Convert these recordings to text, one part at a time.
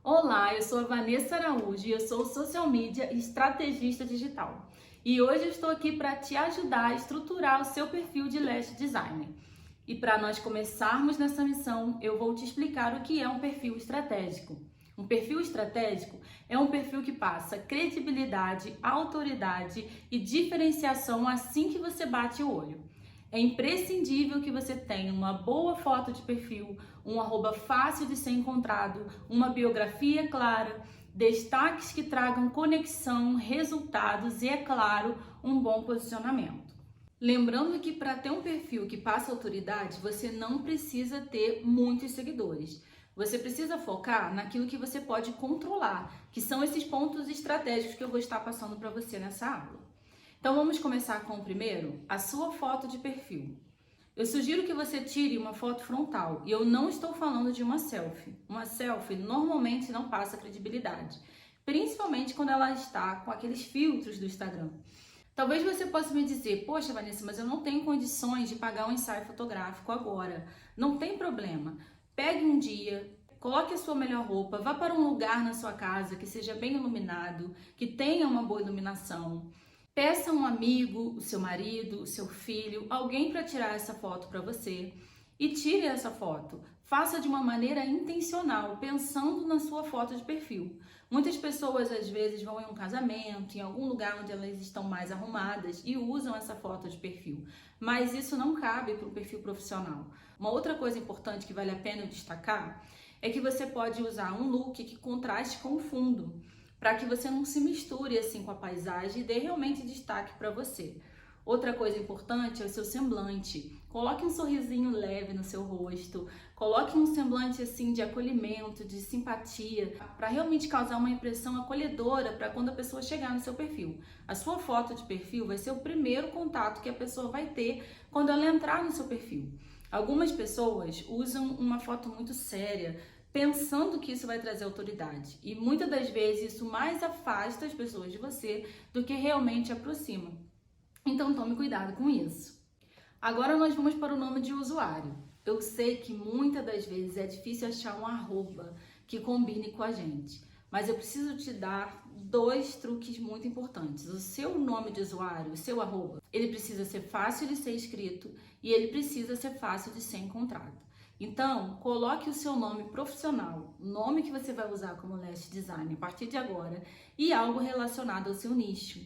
Olá, eu sou a Vanessa Araújo e eu sou social media e estrategista digital. E hoje eu estou aqui para te ajudar a estruturar o seu perfil de lash designer. E para nós começarmos nessa missão, eu vou te explicar o que é um perfil estratégico. Um perfil estratégico é um perfil que passa credibilidade, autoridade e diferenciação assim que você bate o olho. É imprescindível que você tenha uma boa foto de perfil, um arroba fácil de ser encontrado, uma biografia clara, destaques que tragam conexão, resultados e, é claro, um bom posicionamento. Lembrando que para ter um perfil que passa autoridade, você não precisa ter muitos seguidores. Você precisa focar naquilo que você pode controlar, que são esses pontos estratégicos que eu vou estar passando para você nessa aula. Então vamos começar com o primeiro, a sua foto de perfil. Eu sugiro que você tire uma foto frontal e eu não estou falando de uma selfie. Uma selfie normalmente não passa credibilidade, principalmente quando ela está com aqueles filtros do Instagram. Talvez você possa me dizer, poxa Vanessa, mas eu não tenho condições de pagar um ensaio fotográfico agora. Não tem problema, pegue um dia, coloque a sua melhor roupa, vá para um lugar na sua casa que seja bem iluminado, que tenha uma boa iluminação. Peça um amigo, o seu marido, o seu filho, alguém para tirar essa foto para você e tire essa foto. Faça de uma maneira intencional, pensando na sua foto de perfil. Muitas pessoas às vezes vão em um casamento, em algum lugar onde elas estão mais arrumadas e usam essa foto de perfil, mas isso não cabe para um perfil profissional. Uma outra coisa importante que vale a pena eu destacar é que você pode usar um look que contraste com o fundo, para que você não se misture assim com a paisagem e dê realmente destaque para você. Outra coisa importante é o seu semblante. Coloque um sorrisinho leve no seu rosto, coloque um semblante assim de acolhimento, de simpatia, para realmente causar uma impressão acolhedora para quando a pessoa chegar no seu perfil. A sua foto de perfil vai ser o primeiro contato que a pessoa vai ter quando ela entrar no seu perfil. Algumas pessoas usam uma foto muito séria, pensando que isso vai trazer autoridade. E muitas das vezes isso mais afasta as pessoas de você do que realmente aproxima. Então tome cuidado com isso. Agora nós vamos para o nome de usuário. Eu sei que muitas das vezes é difícil achar um arroba que combine com a gente, mas eu preciso te dar dois truques muito importantes. O seu nome de usuário, o seu arroba, ele precisa ser fácil de ser escrito e ele precisa ser fácil de ser encontrado. Então, coloque o seu nome profissional, o nome que você vai usar como lash design a partir de agora e algo relacionado ao seu nicho.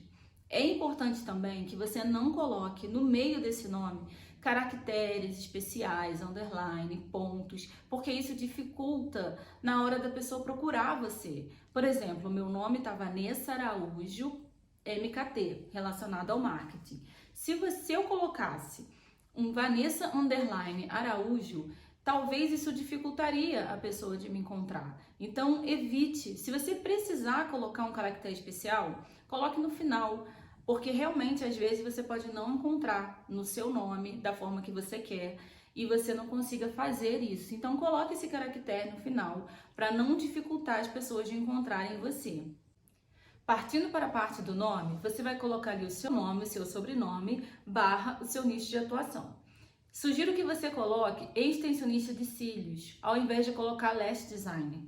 É importante também que você não coloque no meio desse nome caracteres especiais, underline, pontos, porque isso dificulta na hora da pessoa procurar você. Por exemplo, o meu nome está Vanessa Araújo MKT, relacionado ao marketing. Se eu colocasse um Vanessa underline Araújo, talvez isso dificultaria a pessoa de me encontrar. Então, evite. Se você precisar colocar um caractere especial, coloque no final, porque realmente, às vezes, você pode não encontrar no seu nome da forma que você quer e você não consiga fazer isso. Então, coloque esse caractere no final para não dificultar as pessoas de encontrarem você. Partindo para a parte do nome, você vai colocar ali o seu nome, o seu sobrenome, barra o seu nicho de atuação. Sugiro que você coloque extensionista de cílios, ao invés de colocar lash designer.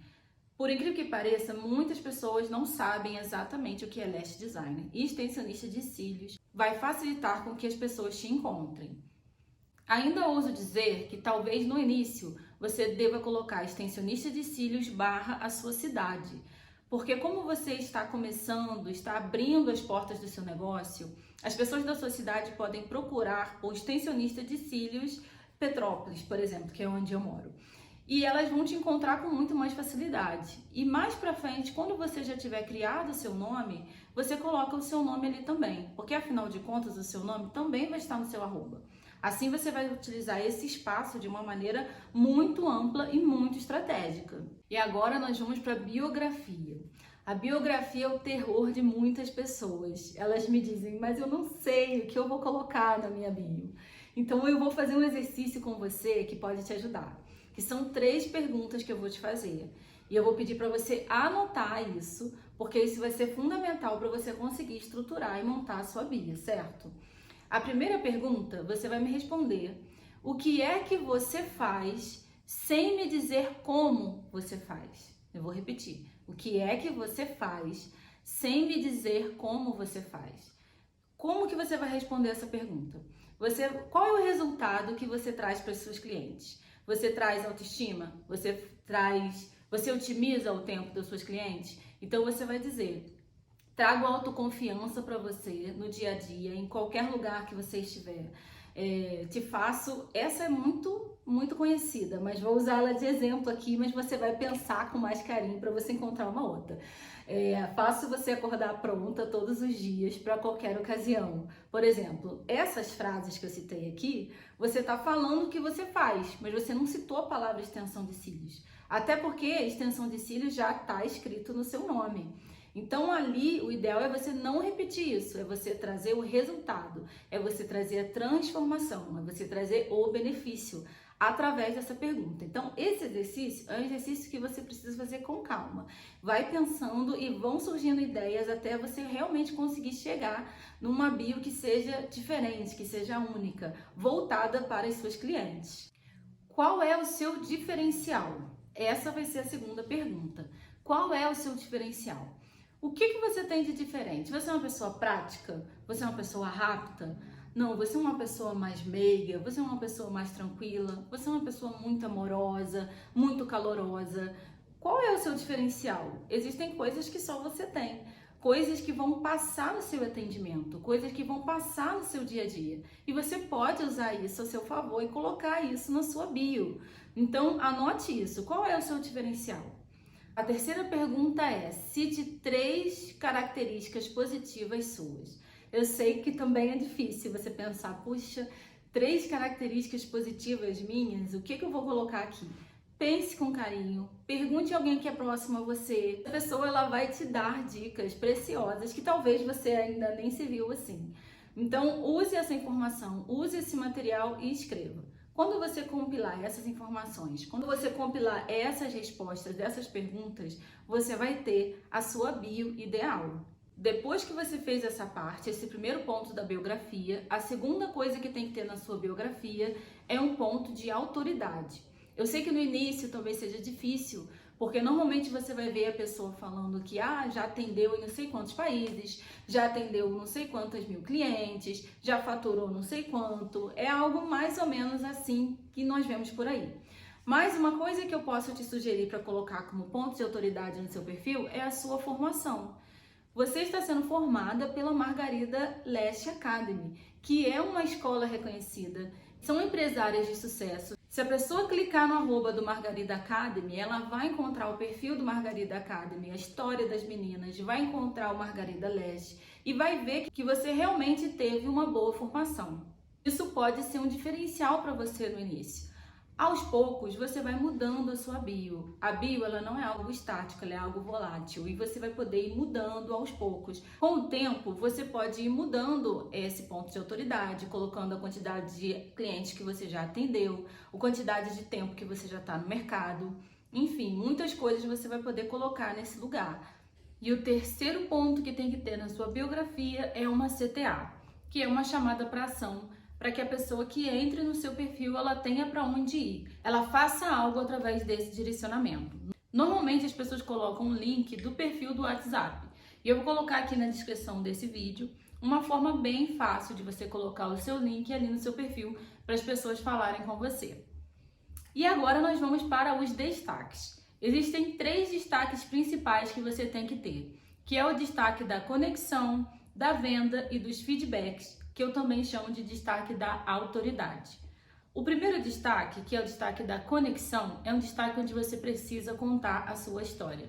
Por incrível que pareça, muitas pessoas não sabem exatamente o que é lash designer. E extensionista de cílios vai facilitar com que as pessoas te encontrem. Ainda ouso dizer que talvez no início você deva colocar extensionista de cílios barra a sua cidade. Porque como você está começando, está abrindo as portas do seu negócio, as pessoas da sua cidade podem procurar o extensionista de cílios Petrópolis, por exemplo, que é onde eu moro. E elas vão te encontrar com muito mais facilidade. E mais pra frente, quando você já tiver criado o seu nome, você coloca o seu nome ali também. Porque afinal de contas, o seu nome também vai estar no seu arroba. Assim você vai utilizar esse espaço de uma maneira muito ampla e muito estratégica. E agora nós vamos para a biografia. A biografia é o terror de muitas pessoas. Elas me dizem, mas eu não sei o que eu vou colocar na minha bio. Então eu vou fazer um exercício com você que pode te ajudar. Que são 3 perguntas que eu vou te fazer. E eu vou pedir para você anotar isso, porque isso vai ser fundamental para você conseguir estruturar e montar a sua bio, certo? A primeira pergunta, você vai me responder o que é que você faz sem me dizer como você faz. Eu vou repetir. O que é que você faz sem me dizer como você faz? Como que você vai responder essa pergunta? Qual é o resultado que você traz para os seus clientes? Você traz autoestima? Você otimiza o tempo dos seus clientes? Então você vai dizer: trago autoconfiança para você no dia a dia, em qualquer lugar que você estiver. Essa é muito conhecida, mas vou usá-la de exemplo aqui, mas você vai pensar com mais carinho para você encontrar uma outra. Faço você acordar pronta todos os dias para qualquer ocasião. Por exemplo, essas frases que eu citei aqui, você está falando o que você faz, mas você não citou a palavra extensão de cílios. Até porque extensão de cílios já está escrito no seu nome. Então ali o ideal é você não repetir isso, é você trazer o resultado, é você trazer a transformação, é você trazer o benefício através dessa pergunta. Então esse exercício é um exercício que você precisa fazer com calma. Vai pensando e vão surgindo ideias até você realmente conseguir chegar numa bio que seja diferente, que seja única, voltada para os seus clientes. Qual é o seu diferencial? Essa vai ser a segunda pergunta. Qual é o seu diferencial? O que você tem de diferente? Você é uma pessoa prática? Você é uma pessoa rápida? Não, você é uma pessoa mais meiga, você é uma pessoa mais tranquila, você é uma pessoa muito amorosa, muito calorosa. Qual é o seu diferencial? Existem coisas que só você tem, coisas que vão passar no seu atendimento, coisas que vão passar no seu dia a dia. E você pode usar isso a seu favor e colocar isso na sua bio. Então, anote isso. Qual é o seu diferencial? A terceira pergunta é: cite 3 características positivas suas. Eu sei que também é difícil você pensar, puxa, 3 características positivas minhas, o que eu vou colocar aqui? Pense com carinho, pergunte a alguém que é próximo a você. A pessoa ela vai te dar dicas preciosas que talvez você ainda nem se viu assim. Então, use essa informação, use esse material e escreva. Quando você compilar essas informações, quando você compilar essas respostas dessas perguntas, você vai ter a sua bio ideal. Depois que você fez essa parte, esse primeiro ponto da biografia, a segunda coisa que tem que ter na sua biografia é um ponto de autoridade. Eu sei que no início talvez seja difícil, porque normalmente você vai ver a pessoa falando que já atendeu em não sei quantos países, já atendeu não sei quantos mil clientes, já faturou não sei quanto. É algo mais ou menos assim que nós vemos por aí. Mas uma coisa que eu posso te sugerir para colocar como ponto de autoridade no seu perfil é a sua formação. Você está sendo formada pela Margarida Lash Academy, que é uma escola reconhecida. São empresárias de sucesso. Se a pessoa clicar no @ do Margarida Academy, ela vai encontrar o perfil do Margarida Academy, a história das meninas, vai encontrar o Margarida Lash e vai ver que você realmente teve uma boa formação. Isso pode ser um diferencial para você no início. Aos poucos, você vai mudando a sua bio. A bio, ela não é algo estático, ela é algo volátil e você vai poder ir mudando aos poucos. Com o tempo, você pode ir mudando esse ponto de autoridade, colocando a quantidade de clientes que você já atendeu, a quantidade de tempo que você já está no mercado. Enfim, muitas coisas você vai poder colocar nesse lugar. E o terceiro ponto que tem que ter na sua biografia é uma CTA, que é uma chamada para ação, para que a pessoa que entre no seu perfil, ela tenha para onde ir. Ela faça algo através desse direcionamento. Normalmente as pessoas colocam um link do perfil do WhatsApp. E eu vou colocar aqui na descrição desse vídeo uma forma bem fácil de você colocar o seu link ali no seu perfil para as pessoas falarem com você. E agora nós vamos para os destaques. Existem 3 destaques principais que você tem que ter, que é o destaque da conexão, da venda e dos feedbacks, que eu também chamo de destaque da autoridade. O primeiro destaque, que é o destaque da conexão, é um destaque onde você precisa contar a sua história.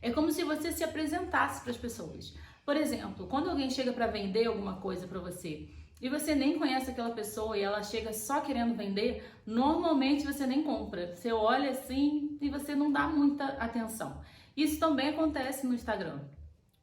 É como se você se apresentasse para as pessoas. Por exemplo, quando alguém chega para vender alguma coisa para você e você nem conhece aquela pessoa e ela chega só querendo vender, normalmente você nem compra. Você olha assim e você não dá muita atenção. Isso também acontece no Instagram.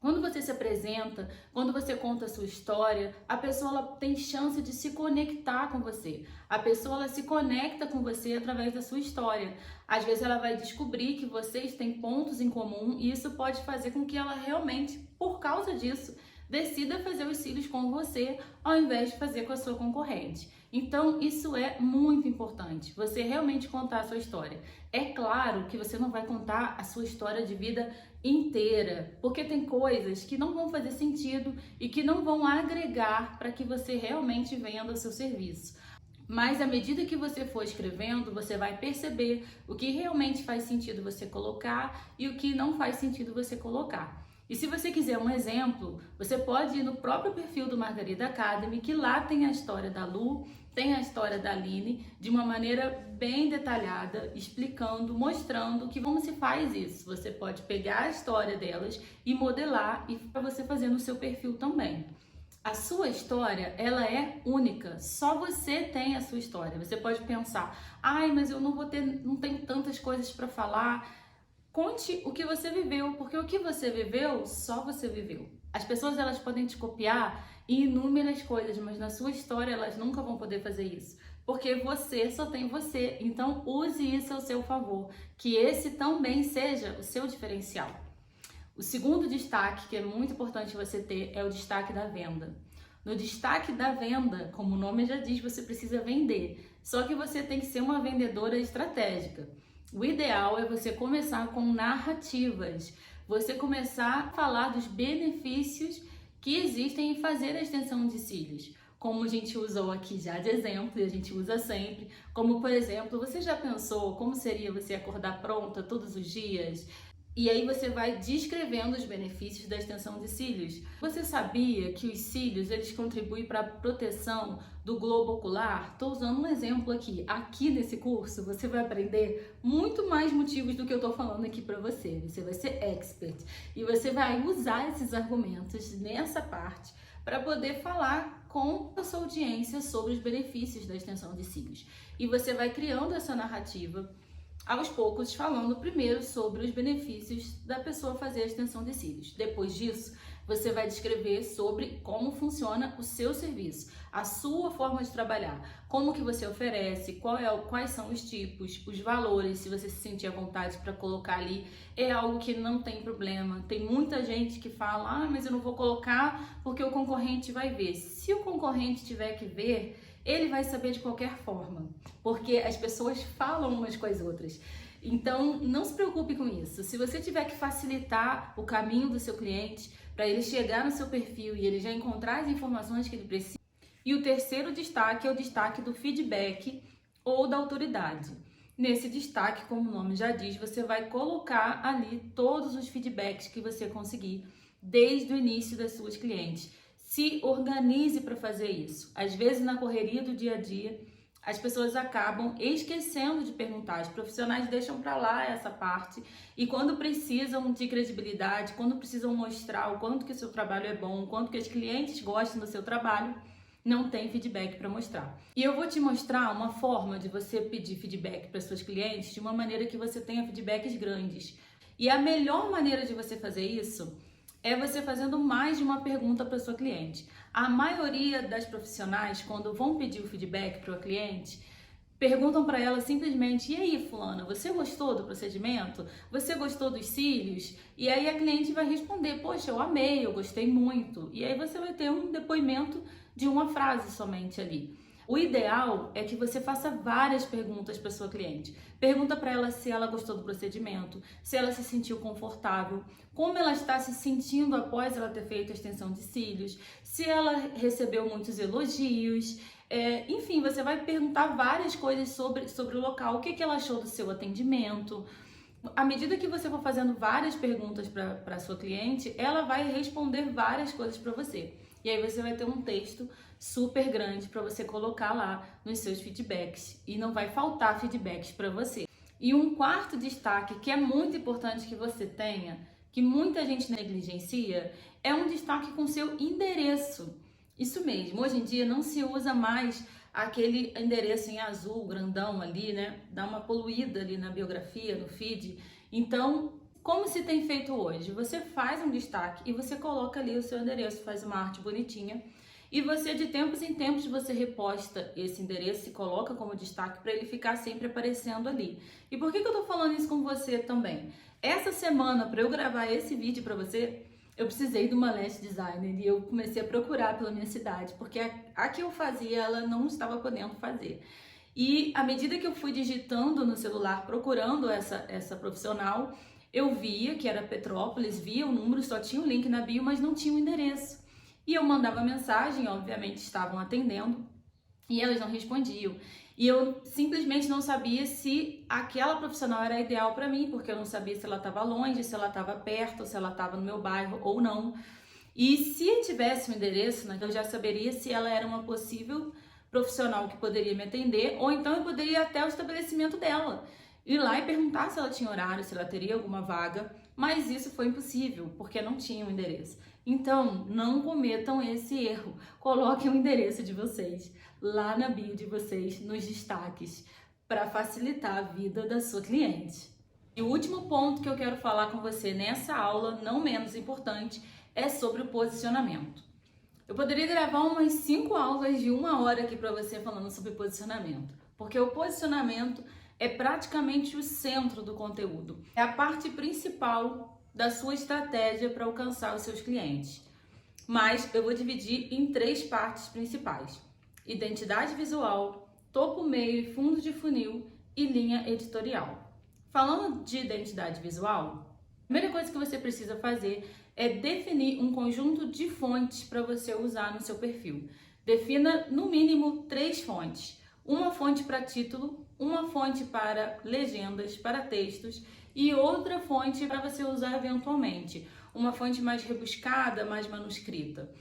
Quando você se apresenta, quando você conta a sua história, a pessoa ela tem chance de se conectar com você. A pessoa ela se conecta com você através da sua história. Às vezes ela vai descobrir que vocês têm pontos em comum e isso pode fazer com que ela realmente, por causa disso, decida fazer os cílios com você ao invés de fazer com a sua concorrente. Então, isso é muito importante, você realmente contar a sua história. É claro que você não vai contar a sua história de vida inteira, porque tem coisas que não vão fazer sentido e que não vão agregar para que você realmente venda o seu serviço. Mas à medida que você for escrevendo, você vai perceber o que realmente faz sentido você colocar e o que não faz sentido você colocar. E se você quiser um exemplo, você pode ir no próprio perfil do Margarida Academy, que lá tem a história da Lu, tem a história da Aline, de uma maneira bem detalhada, explicando, mostrando como se faz isso. Você pode pegar a história delas e modelar e para você fazer no seu perfil também. A sua história, ela é única, só você tem a sua história. Você pode pensar, ai, mas eu não tenho tantas coisas para falar. Conte o que você viveu, porque o que você viveu, só você viveu. As pessoas, elas podem te copiar em inúmeras coisas, mas na sua história elas nunca vão poder fazer isso, porque você só tem você. Então use isso ao seu favor, que esse também seja o seu diferencial. O segundo destaque, que é muito importante você ter, é o destaque da venda. No destaque da venda, como o nome já diz, você precisa vender. Só que você tem que ser uma vendedora estratégica. O ideal é você começar com narrativas. Você começar a falar dos benefícios que existem em fazer a extensão de cílios. Como a gente usou aqui já de exemplo, e a gente usa sempre. Como, por exemplo, você já pensou como seria você acordar pronta todos os dias? E aí você vai descrevendo os benefícios da extensão de cílios. Você sabia que os cílios, eles contribuem para a proteção do globo ocular? Estou usando um exemplo aqui. Aqui nesse curso você vai aprender muito mais motivos do que eu estou falando aqui para você. Você vai ser expert e você vai usar esses argumentos nessa parte para poder falar com a sua audiência sobre os benefícios da extensão de cílios. E você vai criando essa narrativa aos poucos, falando primeiro sobre os benefícios da pessoa fazer a extensão de cílios. Depois disso, você vai descrever sobre como funciona o seu serviço, a sua forma de trabalhar, como que você oferece, quais são os tipos, os valores, se você se sentir à vontade para colocar ali, é algo que não tem problema. Tem muita gente que fala, mas eu não vou colocar porque o concorrente vai ver. Se o concorrente tiver que ver, ele vai saber de qualquer forma, porque as pessoas falam umas com as outras. Então, não se preocupe com isso. Se você tiver que facilitar o caminho do seu cliente para ele chegar no seu perfil e ele já encontrar as informações que ele precisa. E o terceiro destaque é o destaque do feedback ou da autoridade. Nesse destaque, como o nome já diz, você vai colocar ali todos os feedbacks que você conseguir desde o início das suas clientes. Se organize para fazer isso. Às vezes, na correria do dia a dia, as pessoas acabam esquecendo de perguntar. Os profissionais deixam para lá essa parte e quando precisam de credibilidade, quando precisam mostrar o quanto que o seu trabalho é bom, o quanto que os clientes gostam do seu trabalho, não tem feedback para mostrar. E eu vou te mostrar uma forma de você pedir feedback para seus clientes de uma maneira que você tenha feedbacks grandes. E a melhor maneira de você fazer isso é você fazendo mais de uma pergunta para sua cliente. A maioria das profissionais, quando vão pedir o feedback para o cliente, perguntam para ela simplesmente, e aí fulana, você gostou do procedimento? Você gostou dos cílios? E aí a cliente vai responder, poxa, eu amei, eu gostei muito. E aí você vai ter um depoimento de uma frase somente ali. O ideal é que você faça várias perguntas para sua cliente. Pergunta para ela se ela gostou do procedimento, se ela se sentiu confortável, como ela está se sentindo após ela ter feito a extensão de cílios, se ela recebeu muitos elogios. Enfim, você vai perguntar várias coisas sobre o local, o que ela achou do seu atendimento. À medida que você for fazendo várias perguntas para a sua cliente, ela vai responder várias coisas para você. E aí você vai ter um texto super grande para você colocar lá nos seus feedbacks e não vai faltar feedbacks para você. E um quarto destaque que é muito importante que você tenha, que muita gente negligencia, é um destaque com seu endereço. Isso mesmo, hoje em dia não se usa mais aquele endereço em azul, grandão ali, né? Dá uma poluída ali na biografia, no feed. Então, como se tem feito hoje? Você faz um destaque e você coloca ali o seu endereço, faz uma arte bonitinha e você, de tempos em tempos, você reposta esse endereço e coloca como destaque para ele ficar sempre aparecendo ali. E por que eu tô falando isso com você também? Essa semana, para eu gravar esse vídeo para você, eu precisei de uma lash designer e eu comecei a procurar pela minha cidade, porque a que eu fazia, ela não estava podendo fazer. E à medida que eu fui digitando no celular, procurando essa profissional, eu via que era Petrópolis, via o número, só tinha o link na bio, mas não tinha o endereço. E eu mandava mensagem, obviamente estavam atendendo, e elas não respondiam. E eu simplesmente não sabia se aquela profissional era ideal para mim, porque eu não sabia se ela estava longe, se ela estava perto, se ela estava no meu bairro ou não. E se tivesse um endereço, né, eu já saberia se ela era uma possível profissional que poderia me atender, ou então eu poderia ir até o estabelecimento dela, ir lá e perguntar se ela tinha horário, se ela teria alguma vaga, mas isso foi impossível, porque não tinha um endereço. Então, não cometam esse erro. Coloquem o endereço de vocês lá na bio de vocês, nos destaques, para facilitar a vida da sua cliente. E o último ponto que eu quero falar com você nessa aula, não menos importante, é sobre o posicionamento. Eu poderia gravar umas 5 aulas de 1 hora aqui para você falando sobre posicionamento, porque o posicionamento é praticamente o centro do conteúdo, é a parte principal da sua estratégia para alcançar os seus clientes. Mas eu vou dividir em 3 partes principais: identidade visual, topo, meio e fundo de funil e linha editorial. Falando de identidade visual, a primeira coisa que você precisa fazer é definir um conjunto de fontes para você usar no seu perfil. Defina no mínimo 3 fontes. Uma fonte para título, uma fonte para legendas, para textos e outra fonte para você usar eventualmente. Uma fonte mais rebuscada, mais manuscrita.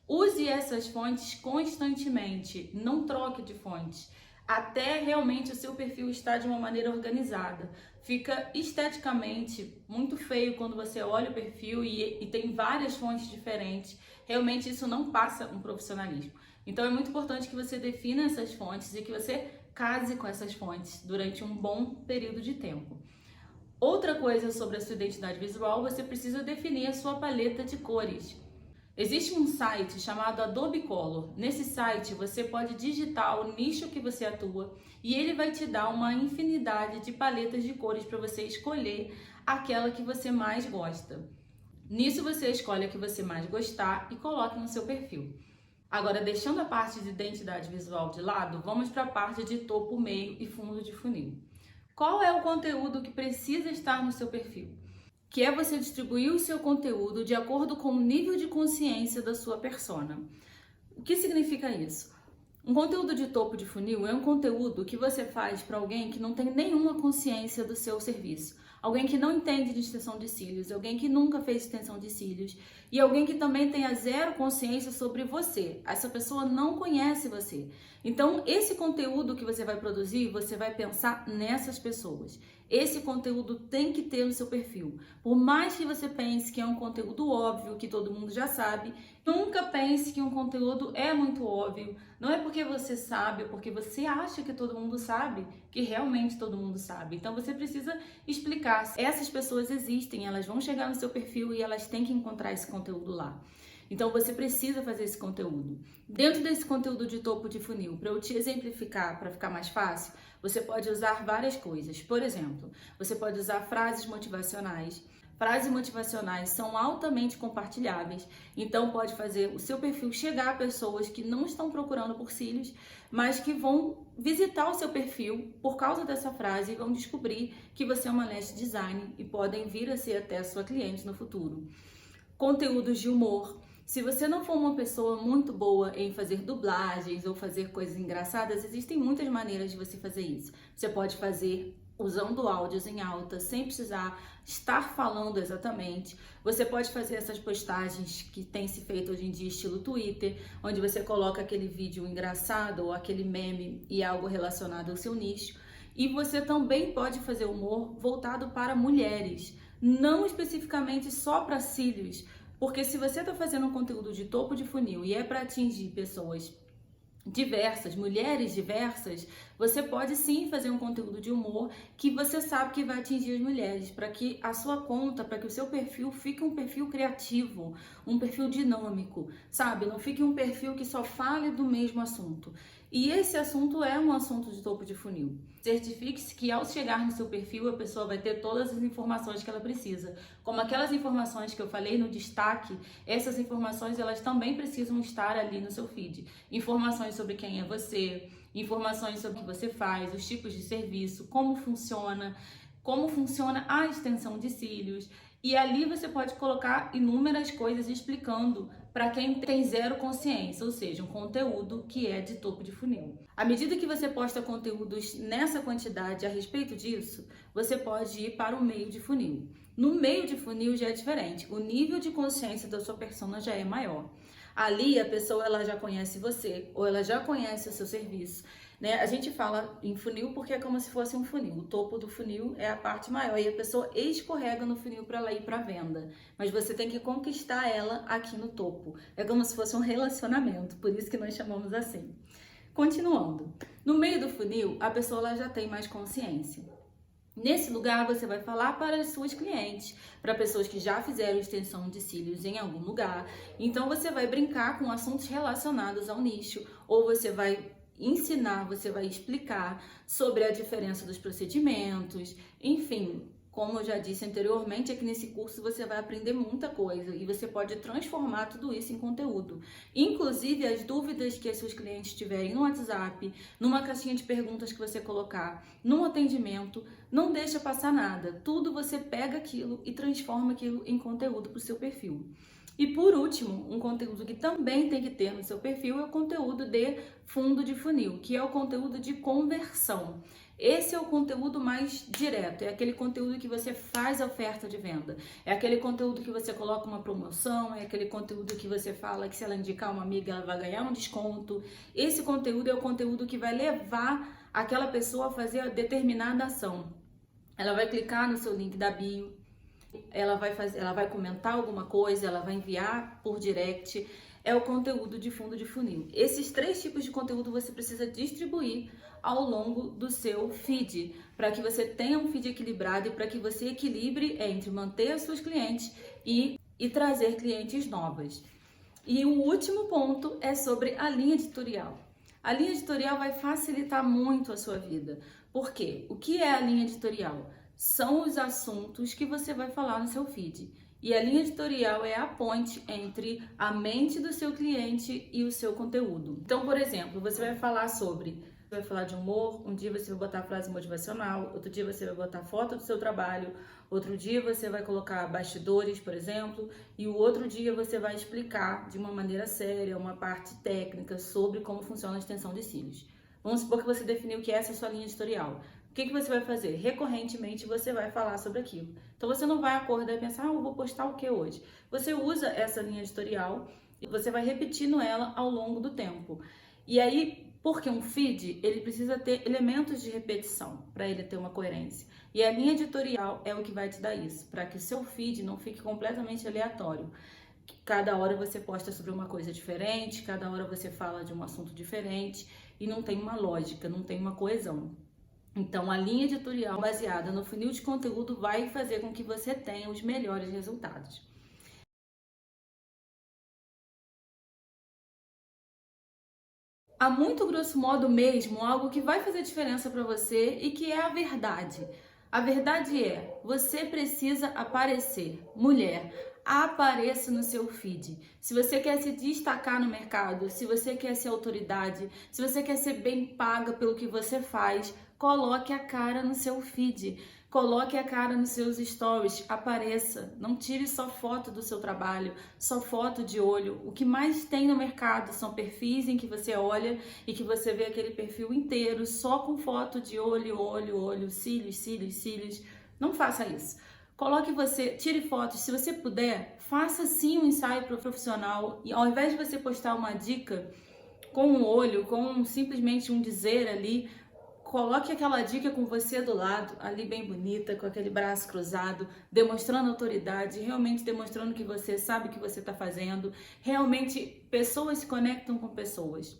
Use essas fontes constantemente, não troque de fontes, até realmente o seu perfil estar de uma maneira organizada. Fica esteticamente muito feio quando você olha o perfil e tem várias fontes diferentes. Realmente isso não passa um profissionalismo. Então é muito importante que você defina essas fontes e que você case com essas fontes durante um bom período de tempo. Outra coisa sobre a sua identidade visual, você precisa definir a sua paleta de cores. Existe um site chamado Adobe Color. Nesse site você pode digitar o nicho que você atua e ele vai te dar uma infinidade de paletas de cores para você escolher aquela que você mais gosta. Nisso você escolhe a que você mais gostar e coloca no seu perfil. Agora, deixando a parte de identidade visual de lado, vamos para a parte de topo, meio e fundo de funil. Qual é o conteúdo que precisa estar no seu perfil? Que é você distribuir o seu conteúdo de acordo com o nível de consciência da sua persona. O que significa isso? Um conteúdo de topo de funil é um conteúdo que você faz para alguém que não tem nenhuma consciência do seu serviço. Alguém que não entende de extensão de cílios, alguém que nunca fez extensão de cílios e alguém que também tenha zero consciência sobre você. Essa pessoa não conhece você. Então, esse conteúdo que você vai produzir, você vai pensar nessas pessoas. Esse conteúdo tem que ter no seu perfil. Por mais que você pense que é um conteúdo óbvio, que todo mundo já sabe, nunca pense que um conteúdo é muito óbvio. Não é porque você sabe, porque você acha que todo mundo sabe, que realmente todo mundo sabe. Então você precisa explicar. Essas pessoas existem, elas vão chegar no seu perfil e elas têm que encontrar esse conteúdo lá. Então você precisa fazer esse conteúdo. Dentro desse conteúdo de topo de funil, para eu te exemplificar, para ficar mais fácil, você pode usar várias coisas. Por exemplo, você pode usar frases motivacionais. Frases motivacionais são altamente compartilháveis, então pode fazer o seu perfil chegar a pessoas que não estão procurando por cílios, mas que vão visitar o seu perfil por causa dessa frase e vão descobrir que você é uma lash designer e podem vir a ser até a sua cliente no futuro. Conteúdos de humor. Se você não for uma pessoa muito boa em fazer dublagens ou fazer coisas engraçadas, existem muitas maneiras de você fazer isso. Você pode fazer usando áudios em alta, sem precisar estar falando exatamente. Você pode fazer essas postagens que tem se feito hoje em dia, estilo Twitter, onde você coloca aquele vídeo engraçado ou aquele meme e algo relacionado ao seu nicho. E você também pode fazer humor voltado para mulheres, não especificamente só para cílios, porque se você está fazendo um conteúdo de topo de funil e é para atingir pessoas diversas, mulheres diversas, você pode sim fazer um conteúdo de humor que você sabe que vai atingir as mulheres, para que a sua conta, para que o seu perfil fique um perfil criativo, um perfil dinâmico, sabe? Não fique um perfil que só fale do mesmo assunto. E esse assunto é um assunto de topo de funil. Certifique-se que ao chegar no seu perfil, a pessoa vai ter todas as informações que ela precisa. Como aquelas informações que eu falei no destaque, essas informações elas também precisam estar ali no seu feed. Informações sobre quem é você, informações sobre o que você faz, os tipos de serviço, como funciona a extensão de cílios. E ali você pode colocar inúmeras coisas explicando para quem tem zero consciência, ou seja, um conteúdo que é de topo de funil. À medida que você posta conteúdos nessa quantidade a respeito disso, você pode ir para o meio de funil. No meio de funil já é diferente, o nível de consciência da sua persona já é maior. Ali a pessoa ela já conhece você, ou ela já conhece o seu serviço, né? A gente fala em funil porque é como se fosse um funil. O topo do funil é a parte maior e a pessoa escorrega no funil para ela ir para venda. Mas você tem que conquistar ela aqui no topo. É como se fosse um relacionamento, por isso que nós chamamos assim. Continuando. No meio do funil, a pessoa ela já tem mais consciência. Nesse lugar, você vai falar para as suas clientes, para pessoas que já fizeram extensão de cílios em algum lugar. Então, você vai brincar com assuntos relacionados ao nicho, ou você vai ensinar, você vai explicar sobre a diferença dos procedimentos, enfim. Como eu já disse anteriormente, é que nesse curso você vai aprender muita coisa e você pode transformar tudo isso em conteúdo. Inclusive, as dúvidas que os seus clientes tiverem no WhatsApp, numa caixinha de perguntas que você colocar, num atendimento, não deixa passar nada. Tudo você pega aquilo e transforma aquilo em conteúdo para o seu perfil. E por último, um conteúdo que também tem que ter no seu perfil é o conteúdo de fundo de funil, que é o conteúdo de conversão. Esse é o conteúdo mais direto, é aquele conteúdo que você faz a oferta de venda, é aquele conteúdo que você coloca uma promoção, é aquele conteúdo que você fala que se ela indicar uma amiga ela vai ganhar um desconto. Esse conteúdo é o conteúdo que vai levar aquela pessoa a fazer a determinada ação. Ela vai clicar no seu link da bio, ela vai comentar alguma coisa, ela vai enviar por direct. É o conteúdo de fundo de funil. Esses 3 tipos de conteúdo você precisa distribuir ao longo do seu feed, para que você tenha um feed equilibrado e para que você equilibre entre manter os seus clientes e trazer clientes novas. E o último ponto é sobre a linha editorial. A linha editorial vai facilitar muito a sua vida. Por quê? O que é a linha editorial? São os assuntos que você vai falar no seu feed. E a linha editorial é a ponte entre a mente do seu cliente e o seu conteúdo. Então, por exemplo, você vai falar de humor, um dia você vai botar frase motivacional, outro dia você vai botar foto do seu trabalho, outro dia você vai colocar bastidores, por exemplo, e o outro dia você vai explicar de uma maneira séria, uma parte técnica sobre como funciona a extensão de cílios. Vamos supor que você definiu que essa é a sua linha editorial. O que você vai fazer? Recorrentemente você vai falar sobre aquilo. Então você não vai acordar e pensar, eu vou postar o que hoje? Você usa essa linha editorial e você vai repetindo ela ao longo do tempo. E aí, porque um feed, ele precisa ter elementos de repetição para ele ter uma coerência. E a linha editorial é o que vai te dar isso, para que o seu feed não fique completamente aleatório. Cada hora você posta sobre uma coisa diferente, cada hora você fala de um assunto diferente e não tem uma lógica, não tem uma coesão. Então, a linha editorial baseada no funil de conteúdo vai fazer com que você tenha os melhores resultados. A muito grosso modo mesmo, algo que vai fazer diferença para você e que é a verdade. A verdade é, você precisa aparecer. Mulher, apareça no seu feed. Se você quer se destacar no mercado, se você quer ser autoridade, se você quer ser bem paga pelo que você faz, coloque a cara no seu feed. Coloque a cara nos seus stories, apareça, não tire só foto do seu trabalho, só foto de olho. O que mais tem no mercado são perfis em que você olha e que você vê aquele perfil inteiro só com foto de olho, olho, olho, cílios, cílios, cílios. Não faça isso. Coloque tire fotos, se você puder, faça sim um ensaio profissional e ao invés de você postar uma dica com um olho, com simplesmente um dizer ali, coloque aquela dica com você do lado, ali bem bonita, com aquele braço cruzado, demonstrando autoridade, realmente demonstrando que você sabe o que você está fazendo. Realmente, pessoas se conectam com pessoas.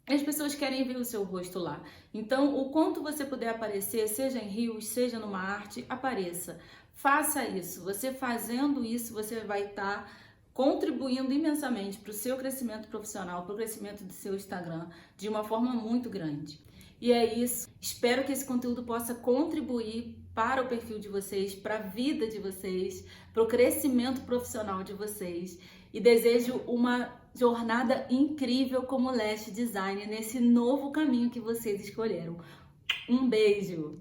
As pessoas querem ver o seu rosto lá. Então, o quanto você puder aparecer, seja em reels, seja numa arte, apareça. Faça isso. Você fazendo isso, você vai estar contribuindo imensamente para o seu crescimento profissional, para o crescimento do seu Instagram, de uma forma muito grande. E é isso. Espero que esse conteúdo possa contribuir para o perfil de vocês, para a vida de vocês, para o crescimento profissional de vocês. E desejo uma jornada incrível como Lash Design nesse novo caminho que vocês escolheram. Um beijo!